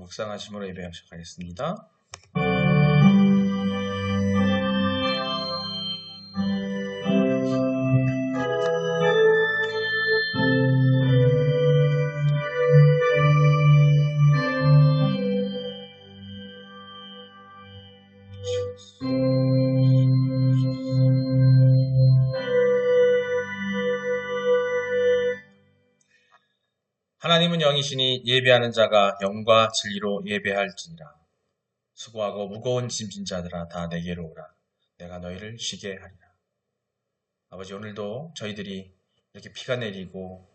묵상하심으로 예배 시작하겠습니다. 하나님은 영이시니 예배하는 자가 영과 진리로 예배할지니라. 수고하고 무거운 짐진 자들아 다 내게로 오라. 내가 너희를 쉬게 하리라. 아버지, 오늘도 저희들이 이렇게 비가 내리고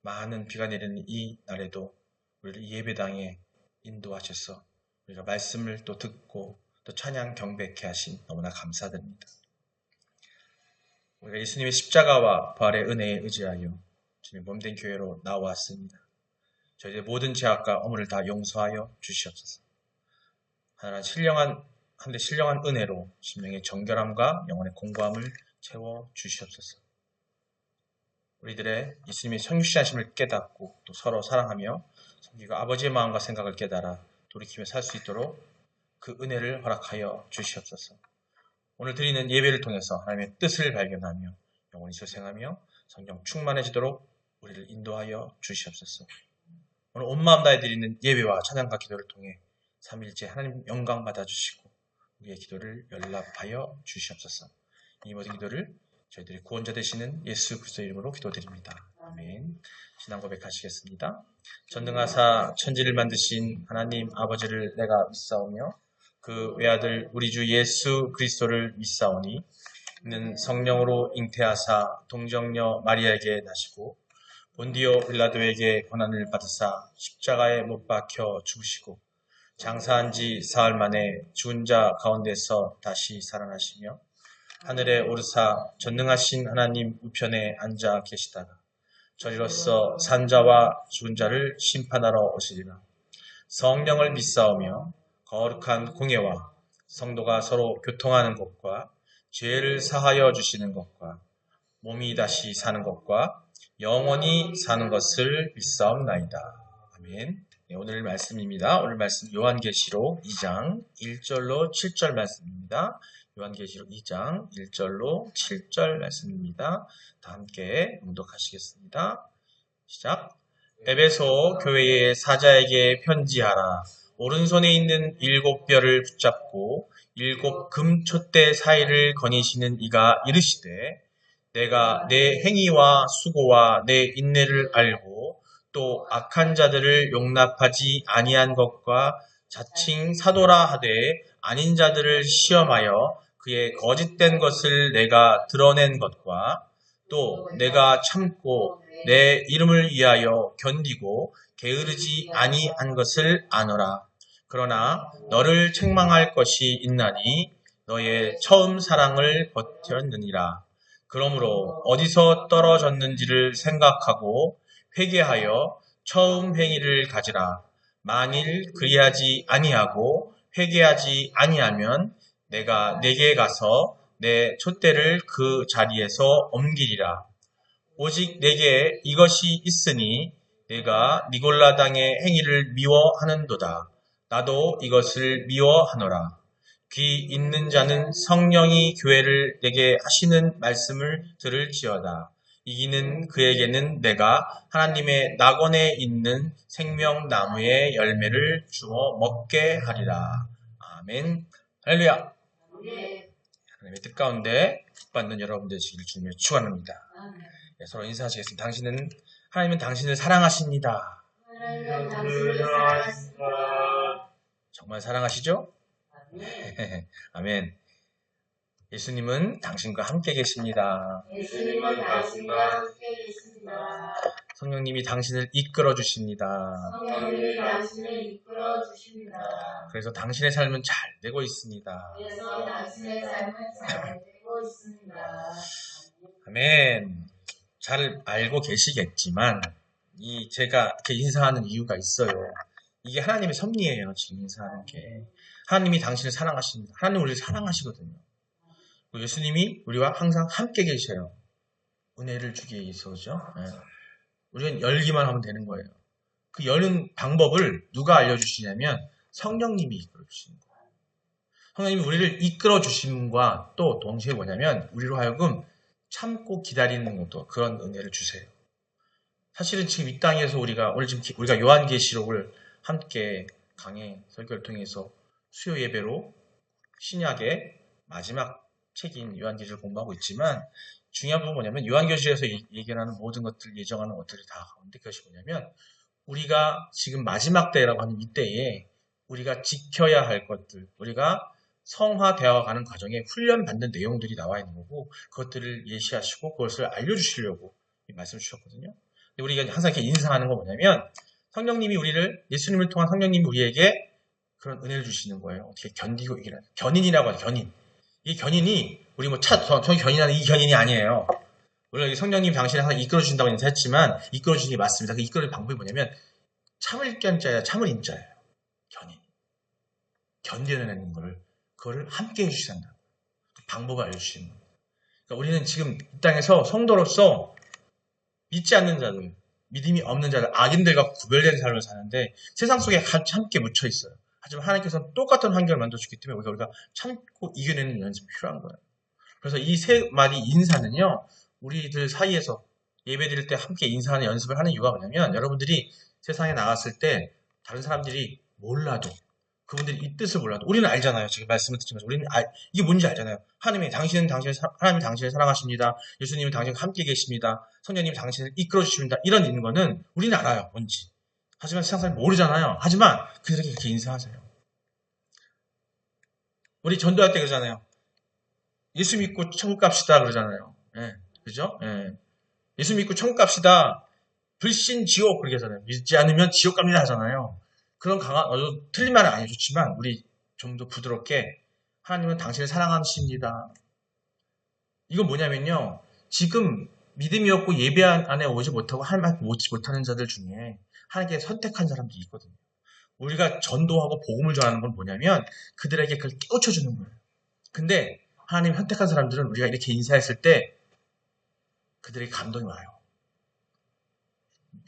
많은 비가 내리는 이 날에도 우리를 예배당에 인도하셔서 우리가 말씀을 또 듣고 또 찬양 경배케 하신 너무나 감사드립니다. 우리가 예수님의 십자가와 부활의 은혜에 의지하여 주님의 몸된 교회로 나왔습니다. 저희의 모든 죄악과 어물을 다 용서하여 주시옵소서. 하나님 신령한 은혜로 심령의 정결함과 영혼의 공고함을 채워 주시옵소서. 우리들의 예수님의 성육신하심을 깨닫고 또 서로 사랑하며 섬기고 아버지의 마음과 생각을 깨달아 돌이키며 살 수 있도록 그 은혜를 허락하여 주시옵소서. 오늘 드리는 예배를 통해서 하나님의 뜻을 발견하며 영원히 소생하며 성령 충만해지도록 우리를 인도하여 주시옵소서. 오늘 온 마음 다해 드리는 예배와 찬양과 기도를 통해 삼일째 하나님 영광 받아주시고 우리의 기도를 연락하여 주시옵소서. 이 모든 기도를 저희들이 구원자 되시는 예수 그리스도의 이름으로 기도드립니다. 아멘. 신앙 고백하시겠습니다. 전능하사 천지를 만드신 하나님 아버지를 내가 믿사오며 그 외아들 우리 주 예수 그리스도를 믿사오니 이는 성령으로 잉태하사 동정녀 마리아에게 나시고 본디오 빌라도에게 고난을 받으사 십자가에 못 박혀 죽으시고 장사한 지 사흘 만에 죽은 자 가운데서 다시 살아나시며 하늘에 오르사 전능하신 하나님 우편에 앉아 계시다가 저리로서 산자와 죽은 자를 심판하러 오시리라. 성령을 믿사오며 거룩한 공예와 성도가 서로 교통하는 것과 죄를 사하여 주시는 것과 몸이 다시 사는 것과 영원히 사는 것을 믿사옵나이다. 아멘. 네, 오늘 말씀입니다. 오늘 말씀 요한계시록 2장 1절로 7절 말씀입니다. 요한계시록 2장 1절로 7절 말씀입니다. 다 함께 봉독하시겠습니다. 시작. 에베소 교회의 사자에게 편지하라. 오른손에 있는 7별을 붙잡고 7 금촛대 사이를 거니시는 이가 이르시되 내가 내 행위와 수고와 내 인내를 알고 또 악한 자들을 용납하지 아니한 것과 자칭 사도라 하되 아닌 자들을 시험하여 그의 거짓된 것을 내가 드러낸 것과 또 내가 참고 내 이름을 위하여 견디고 게으르지 아니한 것을 아노라. 그러나 너를 책망할 것이 있나니 너의 처음 사랑을 버텼느니라. 그러므로 어디서 떨어졌는지를 생각하고 회개하여 처음 행위를 가지라. 만일 그리하지 아니하고 회개하지 아니하면 내가 네게 가서 내 촛대를 그 자리에서 옮기리라. 오직 내게 이것이 있으니 내가 니골라당의 행위를 미워하는도다. 나도 이것을 미워하노라. 귀 있는 자는 성령이 교회를 내게 하시는 말씀을 들을지어다. 이기는 그에게는 내가 하나님의 낙원에 있는 생명나무의 열매를 주어 먹게 하리라. 아멘. 할렐루야. 하나님의 뜻 가운데 복받는 여러분 되시기를 주님을 축원합니다. 네, 서로 인사하시겠습니다. 하나님은 당신을 사랑하십니다. 정말 사랑하시죠? 아멘. 예수님은 당신과 함께 계십니다. 예수님은 당신과 함께 계십니다. 성령님이 당신을 이끌어 주십니다. 성령님이 당신을 이끌어 주십니다. 그래서 당신의 삶은 잘 되고 있습니다. 그래서 당신의 삶은 잘 되고 있습니다. 아멘. 잘 알고 계시겠지만 제가 이렇게 인사하는 이유가 있어요. 이게 하나님의 섭리예요. 지금 인사하는 게. 하나님이 당신을 사랑하십니다. 하나님 우리를 사랑하시거든요. 예수님이 우리와 항상 함께 계셔요. 은혜를 주기 위해서죠. 우리는 열기만 하면 되는 거예요. 그 여는 방법을 누가 알려주시냐면 성령님이 이끌어주시는 거예요. 성령님이 우리를 이끌어주심과 또 동시에 뭐냐면 우리로 하여금 참고 기다리는 것도 그런 은혜를 주세요. 사실은 지금 이 땅에서 우리가 오늘 지금 우리가 요한계시록을 함께 강의 설교를 통해서 수요 예배로 신약의 마지막 책인 요한계시록을 공부하고 있지만 중요한 부분은 뭐냐면 요한계시록에서 예견하는 모든 것들, 예정하는 것들이 다 가운데 그것이 뭐냐면 우리가 지금 마지막 때라고 하는 이때에 우리가 지켜야 할 것들, 우리가 성화되어가는 과정에 훈련받는 내용들이 나와 있는 거고 그것들을 예시하시고 그것을 알려주시려고 이 말씀을 주셨거든요. 근데 우리가 항상 이렇게 인사하는 건 뭐냐면 성령님이 우리를 예수님을 통한 성령님이 우리에게 그런 은혜를 주시는 거예요. 어떻게 견디고 이기는 견인이라고 하죠. 견인. 이 견인이 우리 뭐 저기 견인하는 이 견인이 아니에요. 물론 성령님 당신을 항상 이끌어 주신다고 인사했지만 이끌어 주시는 게 맞습니다. 그 이끌어주는 방법이 뭐냐면 참을 견자예요. 참을 인자예요. 견인. 견뎌내는 거를 그거를 함께 해주신다. 방법을 알려주시는 거예요. 그러니까 우리는 지금 이 땅에서 성도로서 믿지 않는 자들, 믿음이 없는 자들, 악인들과 구별된 삶을 사는데 세상 속에 같이 함께 묻혀 있어요. 하지만 하나님께서는 똑같은 환경을 만들어주기 때문에 우리가 참고 이겨내는 연습이 필요한 거예요. 그래서 이 세 마디 인사는요, 우리들 사이에서 예배 드릴 때 함께 인사하는 연습을 하는 이유가 뭐냐면 여러분들이 세상에 나갔을 때 다른 사람들이 몰라도 그분들이 이 뜻을 몰라도 우리는 알잖아요. 지금 말씀을 드리면서 우리는 이게 뭔지 알잖아요. 하나님이 당신을 사랑하십니다. 예수님은 당신과 함께 계십니다. 성령님이 당신을 이끌어 주십니다. 이런 있는 거는 우리는 알아요. 뭔지. 하지만 세상 사람이 모르잖아요. 하지만 그들에게 이렇게 인사하세요. 우리 전도할 때 그러잖아요. 예수 믿고 천국 갑시다 그러잖아요. 예, 그죠? 예. 예수 믿고 천국 갑시다. 불신 지옥 그렇게 하잖아요. 믿지 않으면 지옥 갑니다 하잖아요. 그런 틀린 말은 아니죠. 좋지만 우리 좀 더 부드럽게 하나님은 당신을 사랑하십니다. 이건 뭐냐면요. 지금 믿음이 없고 예배 안에 오지 못하고 하나님 오지 못하는 자들 중에 하나님께 선택한 사람들이 있거든요. 우리가 전도하고 복음을 전하는 건 뭐냐면 그들에게 그걸 깨우쳐주는 거예요. 근데 하나님 선택한 사람들은 우리가 이렇게 인사했을 때 그들에게 감동이 와요.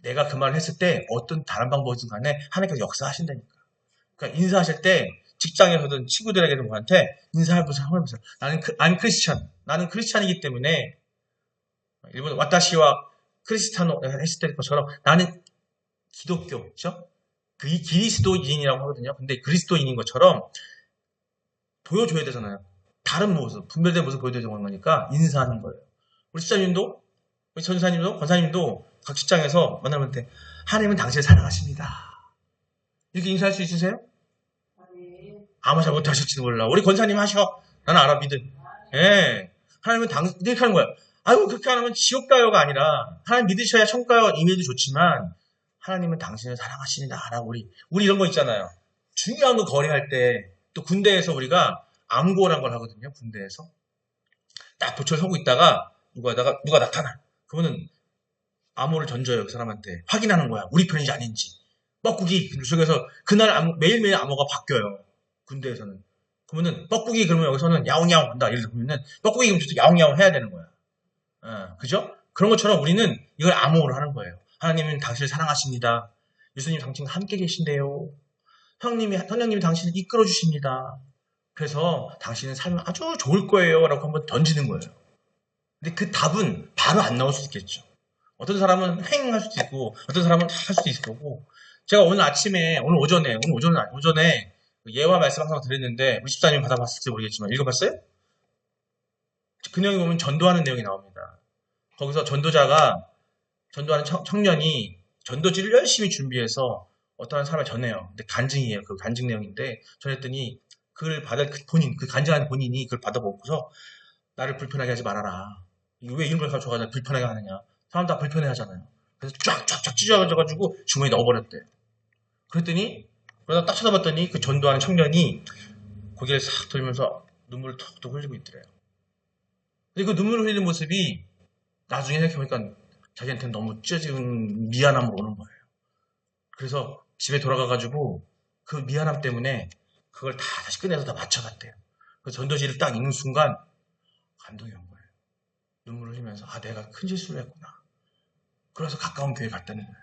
내가 그 말을 했을 때 어떤 다른 방법이든 간에 하나님께서 역사하신다니까. 그러니까 인사하실 때 직장에서든 친구들에게든 뭐한테 인사해보세요. 나는 크리스찬. 나는 크리스찬이기 때문에 일본 와타시와 크리스타노 했을 때 것처럼 나는 기독교, 그렇죠? 그리스도인이라고 하거든요. 근데 그리스도인인 것처럼 보여줘야 되잖아요. 다른 모습, 분별된 모습 보여줘야 되는 거니까 인사하는 거예요. 우리 집사님도, 우리 전사님도, 권사님도 각 직장에서 만나면 때 하나님은 당신을 사랑하십니다. 이렇게 인사할 수 있으세요? 아마 잘 못하실지도 몰라. 우리 권사님 하셔. 나는 알아, 믿음. 예. 하나님은 이렇게 하는 거야. 아이고, 그렇게 하면 지옥 가요가 아니라, 하나님 믿으셔야 천국 가요 이미지도 좋지만, 하나님은 당신을 사랑하십니다. 라고 우리 이런 거 있잖아요. 중요한 거 거래할 때, 또 군대에서 우리가 암고란 걸 하거든요, 군대에서. 딱 도처에 서고 있다가, 누가 나타나. 그러면은, 암호를 던져요, 그 사람한테. 확인하는 거야. 우리 편인지 아닌지. 뻐꾸기. 그래서 그날 매일매일 암호가 바뀌어요. 군대에서는. 그러면은, 뻐꾸기 그러면 여기서는 야옹야옹 한다. 예를 들면은, 뻐꾸기 그러면 야옹야옹 해야 되는 거야. 그죠? 그런 것처럼 우리는 이걸 암호로 하는 거예요. 하나님은 당신을 사랑하십니다. 예수님 당신과 함께 계신대요. 성령님이 당신을 이끌어 주십니다. 그래서 당신은 삶이 아주 좋을 거예요. 라고 한번 던지는 거예요. 근데 그 답은 바로 안 나올 수 있겠죠. 어떤 사람은 횡할 수도 있고, 어떤 사람은 할 수도 있을 거고. 제가 오늘 오전에 예화 말씀 항상 드렸는데, 우리 집사님 받아봤을지 모르겠지만, 읽어봤어요? 그 내용에 보면 전도하는 내용이 나옵니다. 거기서 전도하는 청년이 전도지를 열심히 준비해서 어떠한 사람을 전해요. 근데 간증이에요. 그 간증 내용인데, 전했더니, 그걸 받을 그 간증한 본인이 그걸 받아보고서, 나를 불편하게 하지 말아라. 왜 이런 걸 가져가서 불편하게 하느냐. 사람 다 불편해 하잖아요. 그래서 쫙쫙쫙 찢어져가지고 주머니에 넣어버렸대요. 그랬더니, 그러다 딱 쳐다봤더니 그 전도하는 청년이 고개를 싹 돌면서 눈물을 톡톡 흘리고 있더래요. 근데 그 눈물을 흘리는 모습이 나중에 생각해보니까 자기한테는 너무 찢어진 미안함으로 오는 거예요. 그래서 집에 돌아가가지고 그 미안함 때문에 그걸 다시 꺼내서 다 맞춰갔대요. 그 전도지를 딱 읽는 순간 감동이 온 거예요. 눈물을 흘리면서 내가 큰 실수를 했구나. 그래서 가까운 교회 갔다는 거예요.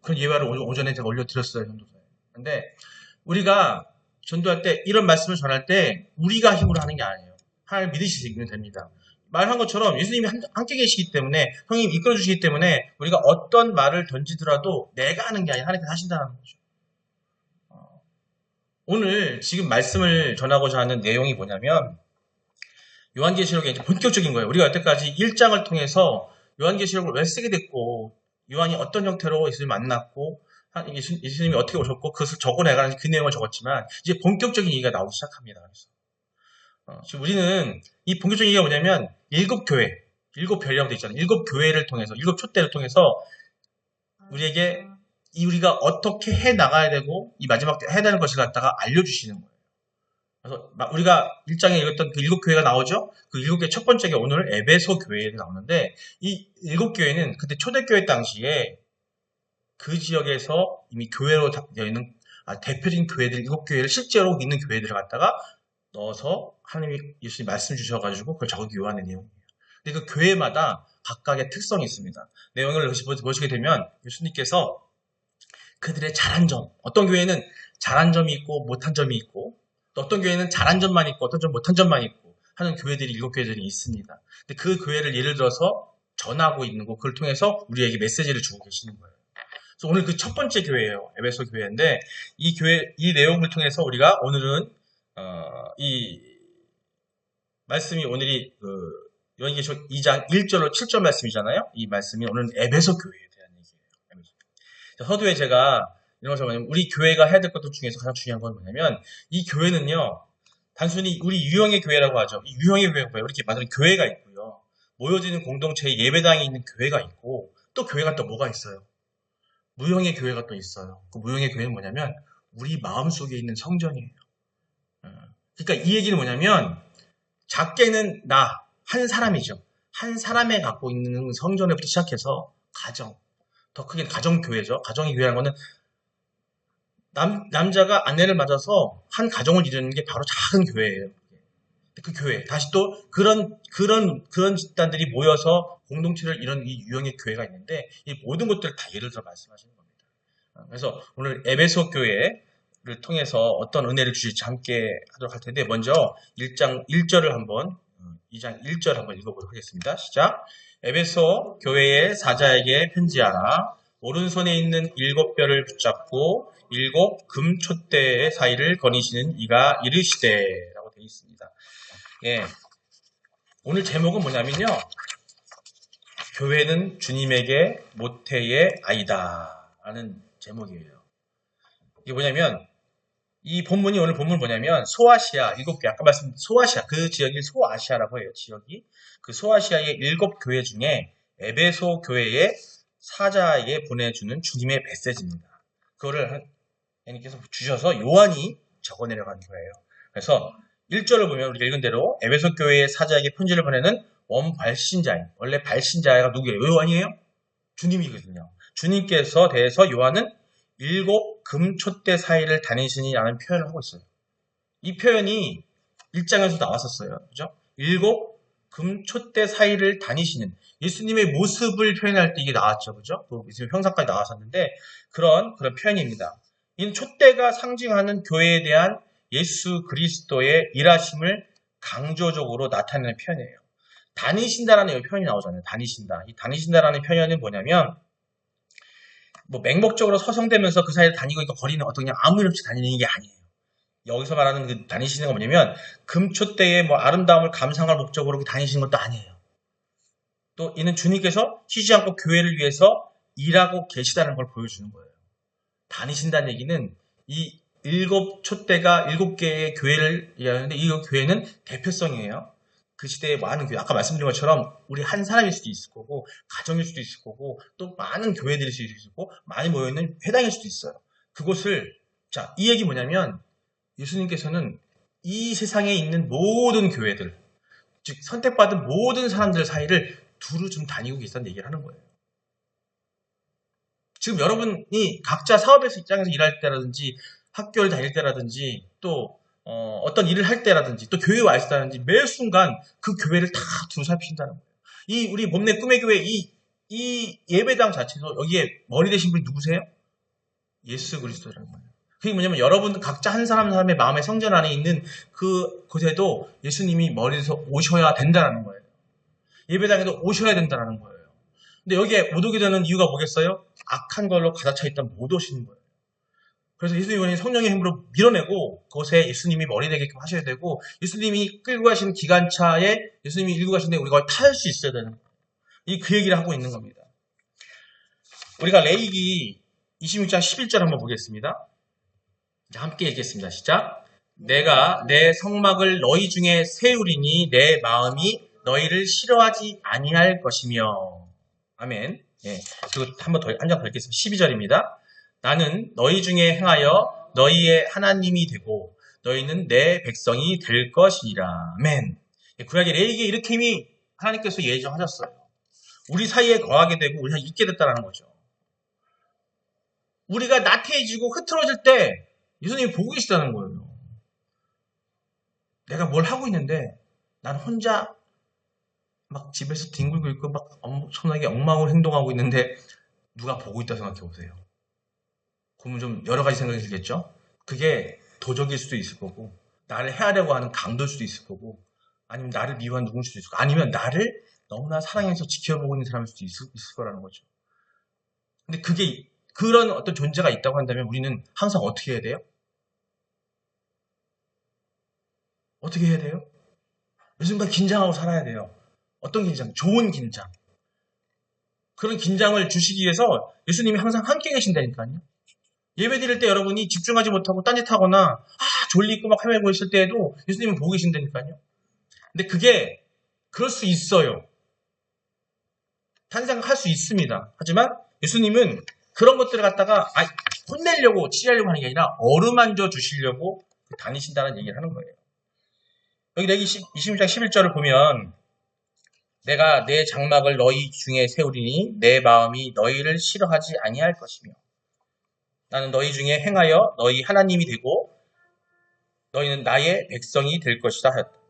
그런 예화를 오전에 제가 올려드렸어요, 전도서에. 근데 우리가 전도할 때 이런 말씀을 전할 때 우리가 힘으로 하는 게 아니에요. 하나님 믿으시면 됩니다. 말한 것처럼 예수님이 함께 계시기 때문에 형님 이끌어 주시기 때문에 우리가 어떤 말을 던지더라도 내가 하는 게 아니라 하나님께서 하신다는 거죠. 오늘 지금 말씀을 전하고자 하는 내용이 뭐냐면 요한계시록의 이제 본격적인 거예요. 우리가 여태까지 1장을 통해서 요한계시록을 왜 쓰게 됐고 요한이 어떤 형태로 예수님을 만났고 예수님이 어떻게 오셨고 그것을 적어내가는 그 내용을 적었지만 이제 본격적인 얘기가 나오기 시작합니다. 그래서 지금 우리는 이 본격적인 얘기가 뭐냐면 일곱 별이라고 되어 있잖아요. 일곱 교회를 통해서 일곱 촛대를 통해서 우리에게 우리가 어떻게 해 나가야 되고 이 마지막 때 해야 되는 것을 갖다가 알려주시는 거예요. 그래서 우리가 1장에 읽었던 그 일곱 교회가 나오죠. 그 일곱 교회 첫 번째가 오늘 에베소 교회가 나오는데 이 일곱 교회는 그때 초대교회 당시에 그 지역에서 이미 교회로 되어 있는 대표적인 교회들 일곱 교회를 실제로 믿는 교회들을 갖다가 넣어서 하나님이 예수님 말씀 주셔가지고 그걸 적은 요한의 내용이에요. 근데 그 교회마다 각각의 특성이 있습니다. 내용을 보시게 되면 예수님께서 그들의 잘한 점, 어떤 교회는 잘한 점이 있고 못한 점이 있고 또 어떤 교회는 잘한 점만 있고 어떤 점 못한 점만 있고 하는 교회들이 일곱 교회들이 있습니다. 근데 그 교회를 예를 들어서 전하고 있는 거 그걸 통해서 우리에게 메시지를 주고 계시는 거예요. 그래서 오늘 그 첫 번째 교회예요. 에베소 교회인데 이 교회 이 내용을 통해서 우리가 오늘은 이 말씀이 오늘이 요한계시록 2장 1절로 7절 말씀이잖아요. 이 말씀이 오늘 에베소 교회에 대한 얘기예요. 서두에 제가 이런 것을 뭐냐면 우리 교회가 해야 될 것들 중에서 가장 중요한 건 뭐냐면 이 교회는요 단순히 우리 유형의 교회라고 하죠. 이 유형의 교회가 뭐예요? 이렇게 만드는 교회가 있고요. 모여지는 공동체의 예배당에 있는 교회가 있고 또 교회가 또 뭐가 있어요? 무형의 교회가 또 있어요. 그 무형의 교회는 뭐냐면 우리 마음속에 있는 성전이에요. 그러니까 이 얘기는 뭐냐면 작게는 나 한 사람이죠. 한 사람에 갖고 있는 성전에부터 시작해서 가정, 더 크게는 가정교회죠. 가정의 교회라는 거는 남자가 아내를 맞아서 한 가정을 이루는 게 바로 작은 교회예요. 그 교회 다시 또 그런 집단들이 모여서 공동체를 이룬 이 유형의 교회가 있는데 이 모든 것들을 다 예를 들어 말씀하시는 겁니다. 그래서 오늘 에베소 교회를 통해서 어떤 은혜를 주실지 함께 하도록 할 텐데 먼저 1장 1절을 한번 2장 1절 한번 읽어보도록 하겠습니다. 시작. 에베소 교회의 사자에게 편지하라. 오른손에 있는 일곱 뼈를 붙잡고 일곱 금 촛대의 사이를 거니시는 이가 이르시되 라고 되어 있습니다. 예. 오늘 제목은 뭐냐면요. 교회는 주님에게 모태의 아이다 라는 제목이에요. 이게 뭐냐면 이 본문이 오늘 본문 뭐냐면 소아시아 일곱 개 아까 말씀 소아시아 그 지역이 소아시아라고 해요. 지역이 그 소아시아의 일곱 교회 중에 에베소 교회의 사자에게 보내주는 주님의 메시지입니다. 그거를 하나님께서 주셔서 요한이 적어내려간 거예요. 그래서 1절을 보면 우리가 읽은 대로 에베소 교회의 사자에게 편지를 보내는 원발신자인 원래 발신자가 누구예요? 요한이에요? 주님이거든요. 주님께서 대해서 요한은 일곱 금촛대 사이를 다니시니라는 표현을 하고 있어요. 이 표현이 1장에서 나왔었어요. 그죠? 일곱 금촛대 사이를 다니시는 예수님의 모습을 표현할 때 이게 나왔죠. 그죠? 예수님 형상까지 나왔었는데 그런 표현입니다. 이 촛대가 상징하는 교회에 대한 예수 그리스도의 일하심을 강조적으로 나타내는 표현이에요. 다니신다라는 표현이 나오잖아요. 다니신다. 이 다니신다라는 표현은 뭐냐면 뭐 맹목적으로 서성대면서 그 사이를 다니고 있고 거리는 어떤 그냥 아무 일 없이 다니는 게 아니에요. 여기서 말하는 그 다니시는 건 뭐냐면 금촛대의 뭐 아름다움을 감상할 목적으로 다니시는 것도 아니에요. 또 이는 주님께서 쉬지 않고 교회를 위해서 일하고 계시다는 걸 보여주는 거예요. 다니신다는 얘기는 이 일곱 촛대가 일곱 개의 교회를 얘기하는데 이 교회는 대표성이에요. 그 시대에 많은 교회, 아까 말씀드린 것처럼 우리 한 사람일 수도 있을 거고 가정일 수도 있을 거고 또 많은 교회들일 수도 있을 거고 많이 모여있는 회당일 수도 있어요. 그곳을 자, 이 얘기 뭐냐면 예수님께서는 이 세상에 있는 모든 교회들 즉 선택받은 모든 사람들 사이를 두루 좀 다니고 계시다는 얘기를 하는 거예요. 지금 여러분이 각자 사업에서 입장에서 일할 때라든지 학교를 다닐 때라든지 또 어떤 일을 할 때라든지 또 교회에 와 있다든지 매 순간 그 교회를 다 두루 살피신다는 거예요. 이 우리 봄내 꿈의 교회 이 이 예배당 자체도 여기에 머리 되신 분이 누구세요? 예수 그리스도라는 거예요. 그게 뭐냐면 여러분 각자 한 사람 사람의 마음의 성전 안에 있는 그 곳에도 예수님이 머리에서 오셔야 된다는 거예요. 예배당에도 오셔야 된다는 거예요. 근데 여기에 못 오게 되는 이유가 뭐겠어요? 악한 걸로 가득 차 있다면 못 오시는 거예요. 그래서 예수님이 성령의 힘으로 밀어내고 그것에 예수님이 머리 되게끔 하셔야 되고 예수님이 끌고 가시는 기관차에 예수님이 일고 가시는데 우리가 탈 수 있어야 되는 거예요. 그 얘기를 하고 있는 겁니다. 우리가 레위기 26장 11절 한번 보겠습니다. 함께 읽겠습니다. 시작. 내가 내 성막을 너희 중에 세우리니 내 마음이 너희를 싫어하지 아니할 것이며. 아멘. 예. 그리고 한 장 더 읽겠습니다. 12절입니다. 나는 너희 중에 행하여 너희의 하나님이 되고 너희는 내 백성이 될 것이니라. 아멘. 구약의 레위기에 이렇게 이미 하나님께서 예정하셨어요. 우리 사이에 거하게 되고 우리가 있게 됐다는 거죠. 우리가 나태해지고 흐트러질 때 예수님이 보고 계시다는 거예요. 내가 뭘 하고 있는데 난 혼자 막 집에서 뒹굴고 있고 막 엄청나게 엉망으로 행동하고 있는데 누가 보고 있다 생각해 보세요. 그러면 좀 여러 가지 생각이 들겠죠? 그게 도적일 수도 있을 거고 나를 해하려고 하는 강도일 수도 있을 거고 아니면 나를 미워하는 누구일 수도 있을 거고 아니면 나를 너무나 사랑해서 지켜보고 있는 사람일 수도 있을 거라는 거죠. 근데 그게 그런 어떤 존재가 있다고 한다면 우리는 항상 어떻게 해야 돼요? 어떻게 해야 돼요? 요즘과 긴장하고 살아야 돼요. 어떤 긴장? 좋은 긴장. 그런 긴장을 주시기 위해서 예수님이 항상 함께 계신다니까요. 예배 드릴 때 여러분이 집중하지 못하고 딴짓하거나 졸리고 막 헤매고 있을 때에도 예수님은 보고 계신다니까요. 근데 그게 그럴 수 있어요. 다른 생각할 수 있습니다. 하지만 예수님은 그런 것들을 갖다가 혼내려고 치려고 하는 게 아니라 어루만져 주시려고 다니신다는 얘기를 하는 거예요. 여기 레위기 26장 11절을 보면 내가 내 장막을 너희 중에 세우리니 내 마음이 너희를 싫어하지 아니할 것이며 나는 너희 중에 행하여 너희 하나님이 되고 너희는 나의 백성이 될 것이다 하였다.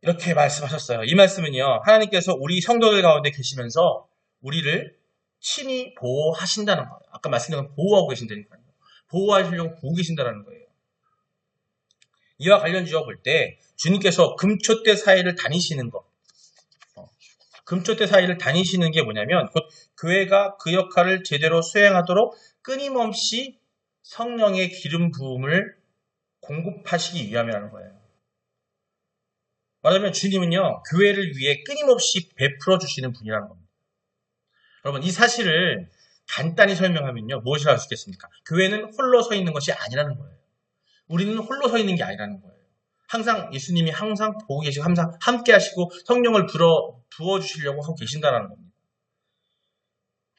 이렇게 말씀하셨어요. 이 말씀은요. 하나님께서 우리 성도들 가운데 계시면서 우리를 친히 보호하신다는 거예요. 아까 말씀드린 건 보호하고 계신다니까요. 보호하시려고 보고 계신다는 거예요. 이와 관련 지어 볼 때 주님께서 금초대 사이를 다니시는 것. 금초대 사이를 다니시는 게 뭐냐면 곧 교회가 그 역할을 제대로 수행하도록 끊임없이 성령의 기름 부음을 공급하시기 위함이라는 거예요. 말하자면 주님은요. 교회를 위해 끊임없이 베풀어 주시는 분이라는 겁니다. 여러분 이 사실을 간단히 설명하면요. 무엇이라고 할 수 있겠습니까? 교회는 홀로 서 있는 것이 아니라는 거예요. 우리는 홀로 서 있는 게 아니라는 거예요. 항상 예수님이 항상 보고 계시고 항상 함께 하시고 성령을 부어주시려고 하고 계신다는 겁니다.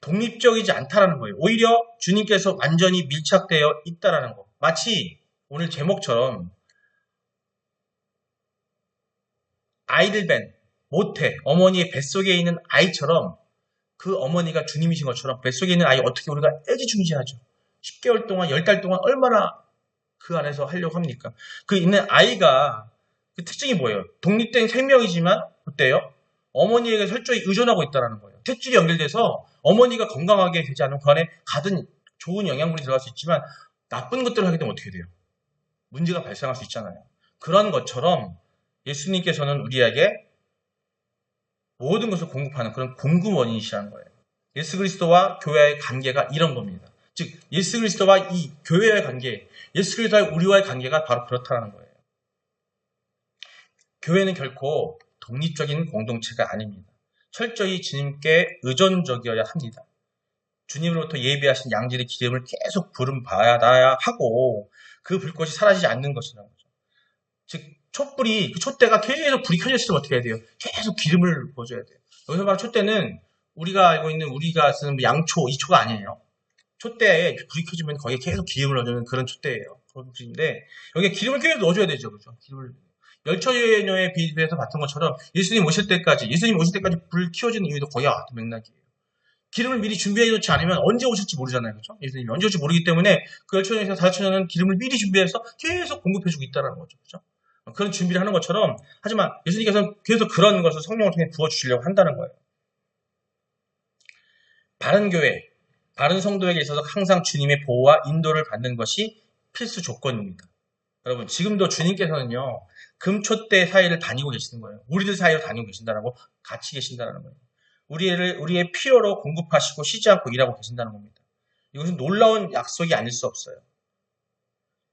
독립적이지 않다라는 거예요. 오히려 주님께서 완전히 밀착되어 있다라는 거. 마치 오늘 제목처럼 아이들벤, 모태, 어머니의 뱃속에 있는 아이처럼 그 어머니가 주님이신 것처럼 뱃속에 있는 아이 어떻게 우리가 애지중지하죠. 10개월 동안 10달 동안 얼마나 그 안에서 하려고 합니까? 그 있는 아이가 그 특징이 뭐예요? 독립된 생명이지만 어때요? 어머니에게 철저히 의존하고 있다는 거예요. 탯줄이 연결돼서 어머니가 건강하게 되지 않으면 그 안에 가든 좋은 영양분이 들어갈 수 있지만 나쁜 것들을 하게 되면 어떻게 돼요? 문제가 발생할 수 있잖아요. 그런 것처럼 예수님께서는 우리에게 모든 것을 공급하는 그런 공급원이시라는 거예요. 예수 그리스도와 교회의 관계가 이런 겁니다. 즉 예수 그리스도와 이 교회의 관계, 예수 그리스도와 우리와의 관계가 바로 그렇다는 거예요. 교회는 결코 독립적인 공동체가 아닙니다. 철저히 주님께 의존적이어야 합니다. 주님으로부터 예비하신 양질의 기름을 계속 부름받아야 하고 그 불꽃이 사라지지 않는 것이라는 거죠. 즉 촛불이 그 촛대가 계속 불이 켜져 있으면 어떻게 해야 돼요? 계속 기름을 부어줘야 돼요. 여기서 말하는 촛대는 우리가 알고 있는 우리가 쓰는 양초, 이 초가 아니에요. 촛대에 불이 켜지면 거기에 계속 기름을 넣어주는 그런 촛대예요. 그런 불인데 여기에 기름을 계속 넣어줘야 되죠, 그렇죠? 기름을 열처녀에 비해서 봤던 것처럼 예수님 오실 때까지 불 켜지는 이유도 거기와 같은 맥락이에요. 기름을 미리 준비해 놓지 않으면 언제 오실지 모르잖아요, 그렇죠? 예수님이 언제 올지 모르기 때문에 그 열처녀에서 다처녀는 기름을 미리 준비해서 계속 공급해주고 있다는 거죠, 그렇죠? 그런 준비를 하는 것처럼, 하지만 예수님께서는 계속 그런 것을 성령을 통해 부어주시려고 한다는 거예요. 바른 교회, 바른 성도에게 있어서 항상 주님의 보호와 인도를 받는 것이 필수 조건입니다. 여러분, 지금도 주님께서는요, 금초대 사이를 다니고 계시는 거예요. 우리들 사이로 다니고 계신다라고, 같이 계신다라는 거예요. 우리의 필요로 공급하시고 쉬지 않고 일하고 계신다는 겁니다. 이것은 놀라운 약속이 아닐 수 없어요.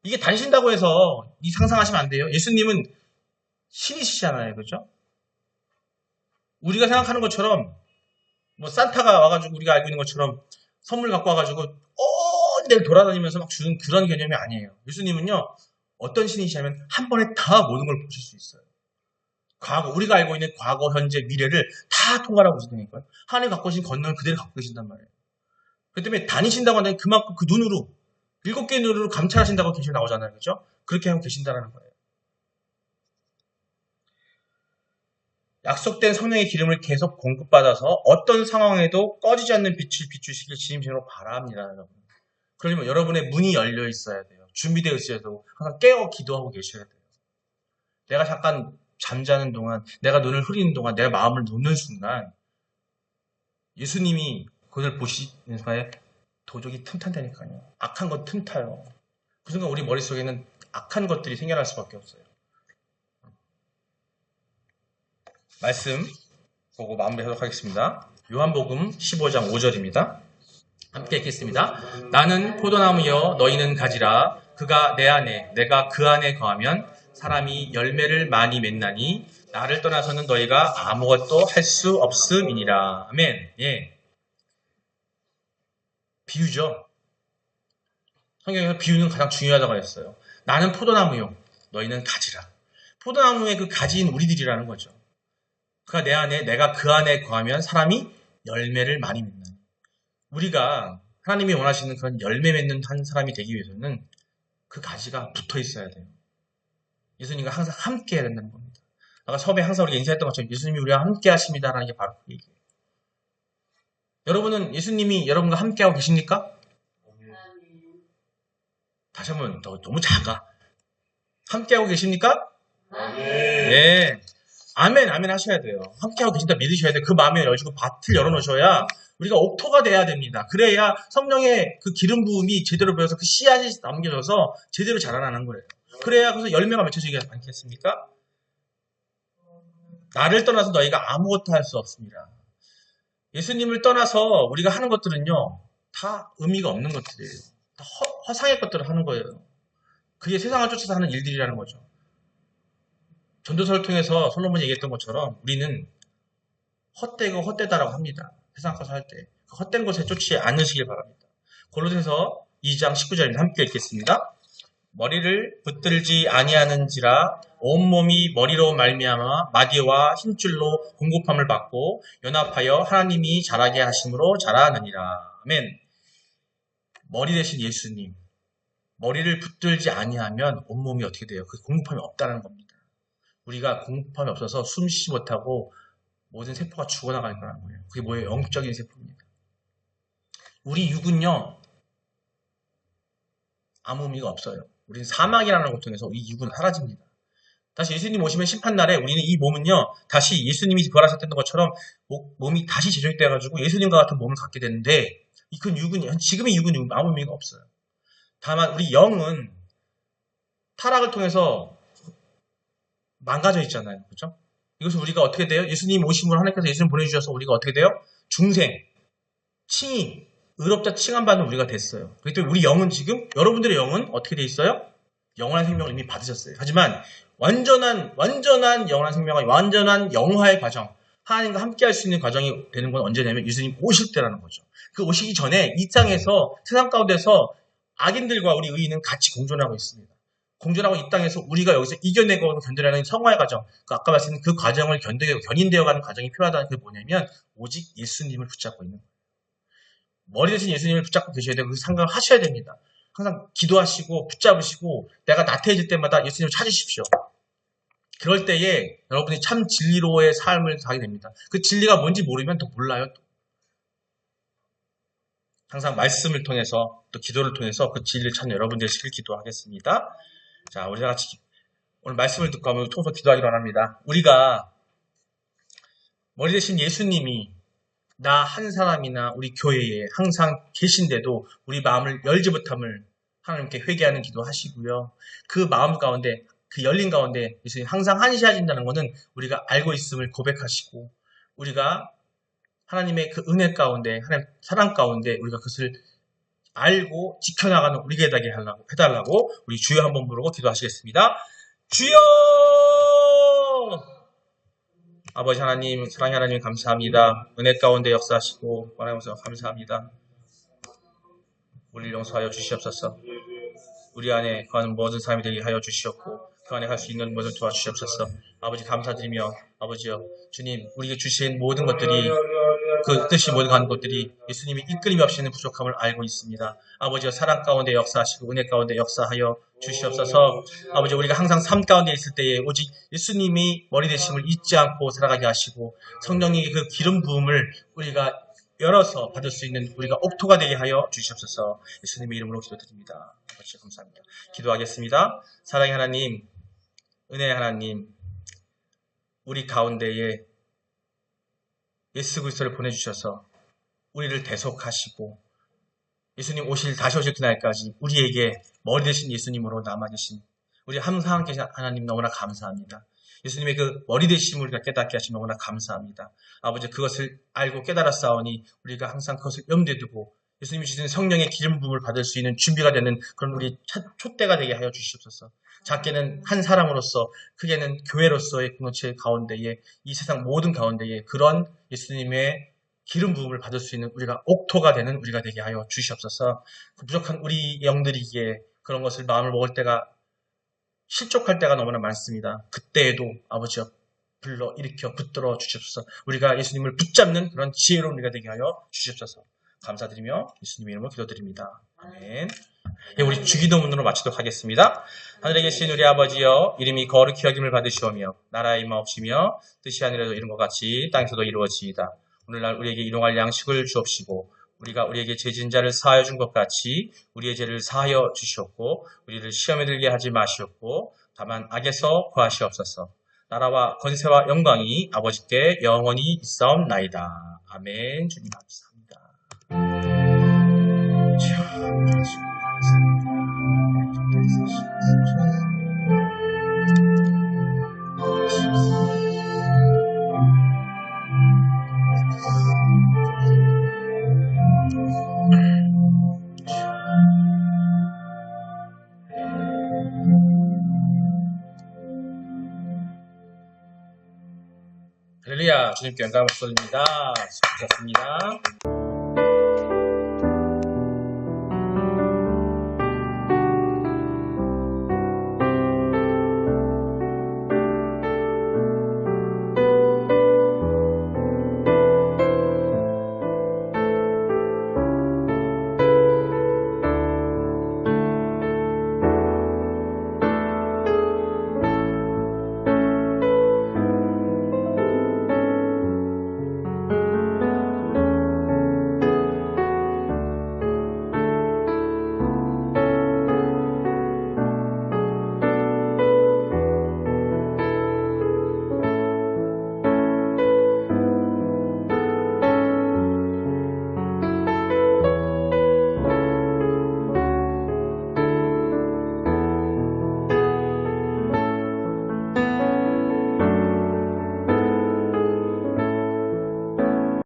이게 다니신다고 해서 이 상상하시면 안 돼요. 예수님은 신이시잖아요. 그죠? 우리가 생각하는 것처럼 뭐 산타가 와가지고 우리가 알고 있는 것처럼 선물 갖고 와가지고 온 데를 돌아다니면서 막 주는 그런 개념이 아니에요. 예수님은요, 어떤 신이시냐면 한 번에 다 모든 걸 보실 수 있어요. 과거, 우리가 알고 있는 과거, 현재, 미래를 다 통과하고 계시다니까요. 하나님 갖고 계신 권능을 그대로 갖고 계신단 말이에요. 그렇기 때문에 다니신다고 하는 그만큼 그 눈으로 7개의 눈으로 감찰하신다고 계시 나오잖아요. 그렇죠? 그렇게 하고 계신다는 거예요. 약속된 성령의 기름을 계속 공급받아서 어떤 상황에도 꺼지지 않는 빛을 비추시길 진심으로 바랍니다. 여러분. 그러면 여러분의 문이 열려 있어야 돼요. 준비되어 있어야 되고 항상 깨어 기도하고 계셔야 돼요. 내가 잠깐 잠자는 동안, 내가 눈을 흐리는 동안, 내가 마음을 놓는 순간 예수님이 그걸 보시는 순간에 도적이 틈탄다니까요. 악한 것 틈타요. 그 순간 우리 머릿속에는 악한 것들이 생겨날 수밖에 없어요. 말씀 보고 마무리하도록 하겠습니다. 요한복음 15장 5절입니다. 함께 읽겠습니다. 나는 포도나무여 너희는 가지라. 그가 내 안에 내가 그 안에 거하면 사람이 열매를 많이 맺나니 나를 떠나서는 너희가 아무것도 할 수 없음이니라. 아멘. 예. 비유죠. 성경에서 비유는 가장 중요하다고 했어요. 나는 포도나무요. 너희는 가지라. 포도나무의 그 가지인 우리들이라는 거죠. 그가 내 안에, 내가 그 안에 거하면 사람이 열매를 많이 맺는. 우리가 하나님이 원하시는 그런 열매 맺는 한 사람이 되기 위해서는 그 가지가 붙어 있어야 돼요. 예수님과 항상 함께 해야 된다는 겁니다. 아까 처음에 항상 우리가 인사했던 것처럼 예수님이 우리와 함께 하십니다라는 게 바로 그 얘기예요. 여러분은 예수님이 여러분과 함께하고 계십니까? 다시 한번 너무 작아. 함께하고 계십니까? 네. 아멘, 아멘 하셔야 돼요. 함께하고 계신다 믿으셔야 돼요. 그 마음을 열시고 밭을 열어놓으셔야 우리가 옥토가 돼야 됩니다. 그래야 성령의 그 기름 부음이 제대로 배어서 그 씨앗이 남겨져서 제대로 자라나는 거예요. 그래야 그래서 열매가 맺혀지지 않겠습니까? 나를 떠나서 너희가 아무것도 할 수 없습니다. 예수님을 떠나서 우리가 하는 것들은요, 다 의미가 없는 것들이에요. 다 허상의 것들을 하는 거예요. 그게 세상을 쫓아서 하는 일들이라는 거죠. 전도서를 통해서 솔로몬이 얘기했던 것처럼 우리는 헛되고 헛되다라고 합니다. 세상 것을 할 때. 그 헛된 것에 쫓지 않으시길 바랍니다. 골로새서 2장 19절입니다. 함께 읽겠습니다. 머리를 붙들지 아니하는지라 온몸이 머리로 말미암아 마디와 힘줄로 공급함을 받고 연합하여 하나님이 자라게 하심으로 자라느니라. 아멘. 머리 대신 예수님. 머리를 붙들지 아니하면 온몸이 어떻게 돼요? 그 공급함이 없다는 겁니다. 우리가 공급함이 없어서 숨 쉬지 못하고 모든 세포가 죽어나갈 거라는 거예요. 그게 뭐예요? 영적인 세포입니다. 우리 육은요, 아무 의미가 없어요. 우리는 사막이라는 걸 통해서 이 육은 사라집니다. 다시 예수님 오시면 심판날에 우리는 이 몸은요, 다시 예수님이 부활하셨던 것처럼 몸이 다시 재정되어가지고 예수님과 같은 몸을 갖게 되는데, 그 육은, 지금의 육은 아무 의미가 없어요. 다만 우리 영은 타락을 통해서 망가져 있잖아요. 그렇죠? 이것을 우리가 어떻게 돼요? 예수님 오심으로 하나님께서 예수님 보내주셔서 우리가 어떻게 돼요? 중생, 칭의, 의롭다 칭함받는 우리가 됐어요. 그렇기 때문에 우리 영은 지금, 여러분들의 영은 어떻게 돼 있어요? 영원한 생명을 이미 받으셨어요. 하지만 완전한 영원한 생명과 완전한 영화의 과정, 하나님과 함께 할 수 있는 과정이 되는 건 언제냐면 예수님 오실 때라는 거죠. 그 오시기 전에 이 땅에서, 세상 가운데서 악인들과 우리 의인은 같이 공존하고 있습니다. 공존하고 이 땅에서 우리가 여기서 이겨내고 견뎌내는 성화의 과정, 아까 말씀드린 그 과정을 견인되어가는 과정이 필요하다는 게 뭐냐면 오직 예수님을 붙잡고 있는 거예요. 머리 대신 예수님을 붙잡고 계셔야 되고 그 생각을 하셔야 됩니다. 항상 기도하시고 붙잡으시고 내가 나태해질 때마다 예수님을 찾으십시오. 그럴 때에 여러분이 참 진리로의 삶을 가게 됩니다. 그 진리가 뭔지 모르면 또 몰라요. 또. 항상 말씀을 통해서 또 기도를 통해서 그 진리를 찾는 여러분 되시길 기도하겠습니다. 자, 우리 다 같이 오늘 말씀을 듣고 한번 통해서 기도하기로 합니다. 우리가 머리 대신 예수님이 나 한 사람이나 우리 교회에 항상 계신데도 우리 마음을 열지 못함을 하나님께 회개하는 기도하시고요. 그 마음 가운데, 그 열린 가운데 예수님 항상 한시하신다는 것은 우리가 알고 있음을 고백하시고, 우리가 하나님의 그 은혜 가운데, 하나님 사랑 가운데 우리가 그것을 알고 지켜나가는 우리에게 해달라고 우리 주여 한번 부르고 기도하시겠습니다. 주여! 아버지 하나님, 사랑의 하나님 감사합니다. 은혜 가운데 역사하시고 원하면서 감사합니다. 우리를 용서하여 주시옵소서. 우리 안에 거하는 모든 사람이 되게 하여 주시옵고 그 안에 갈 수 있는 모든 도와주시옵소서. 아버지 감사드리며 아버지여 주님 우리에게 주신 모든 것들이 그 뜻이 모든 가는 것들이 예수님이 이끌림이 없이는 부족함을 알고 있습니다. 아버지여 사랑 가운데 역사하시고 은혜 가운데 역사하여 주시옵소서. 아버지 우리가 항상 삶 가운데 있을 때에 오직 예수님이 머리 되심을 잊지 않고 살아가게 하시고 성령의 그 기름 부음을 우리가 열어서 받을 수 있는 우리가 옥토가 되게 하여 주시옵소서. 예수님의 이름으로 기도드립니다. 아버지 감사합니다. 기도하겠습니다. 사랑의 하나님, 은혜의 하나님, 우리 가운데에 예수 그리스도를 보내주셔서 우리를 대속하시고 예수님 다시 오실 그날까지 우리에게 머리 되신 예수님으로 남아 계신 우리 항상 함께 계신 하나님 너무나 감사합니다. 예수님의 그 머리 되심을 우리가 깨닫게 하시면 너무나 감사합니다. 아버지 그것을 알고 깨달았사오니 우리가 항상 그것을 염두에 두고 예수님이 주신 성령의 기름 부음을 받을 수 있는 준비가 되는 그런 우리 촛대가 되게 하여 주시옵소서. 작게는 한 사람으로서 크게는 교회로서의 공동체 가운데에 이 세상 모든 가운데에 그런 예수님의 기름 부음을 받을 수 있는 우리가 옥토가 되는 우리가 되게 하여 주시옵소서. 그 부족한 우리 영들이기에 그런 것을 마음을 먹을 때가 실족할 때가 너무나 많습니다. 그때에도 아버지여 불러 일으켜 붙들어 주시옵소서. 우리가 예수님을 붙잡는 그런 지혜로운 우리가 되게 하여 주시옵소서. 감사드리며 예수님의 이름으로 기도드립니다. 아멘. 예, 우리 주기도문으로 마치도록 하겠습니다. 하늘에 계신 우리 아버지여 이름이 거룩히 여김을 받으시오며 나라의 임하옵시며 뜻이 하늘에도 이룬 것 같이 땅에서도 이루어지이다. 오늘날 우리에게 일용할 양식을 주옵시고 우리가 우리에게 죄진 자를 사하여 준 것 같이 우리의 죄를 사하여 주시옵고 우리를 시험에 들게 하지 마시옵고 다만 악에서 구하시옵소서. 나라와 권세와 영광이 아버지께 영원히 있사옵나이다. 아멘. 주님 감사합니다. 할렐루야, 주님께 영광을 돌립니다. 수고하셨습니다.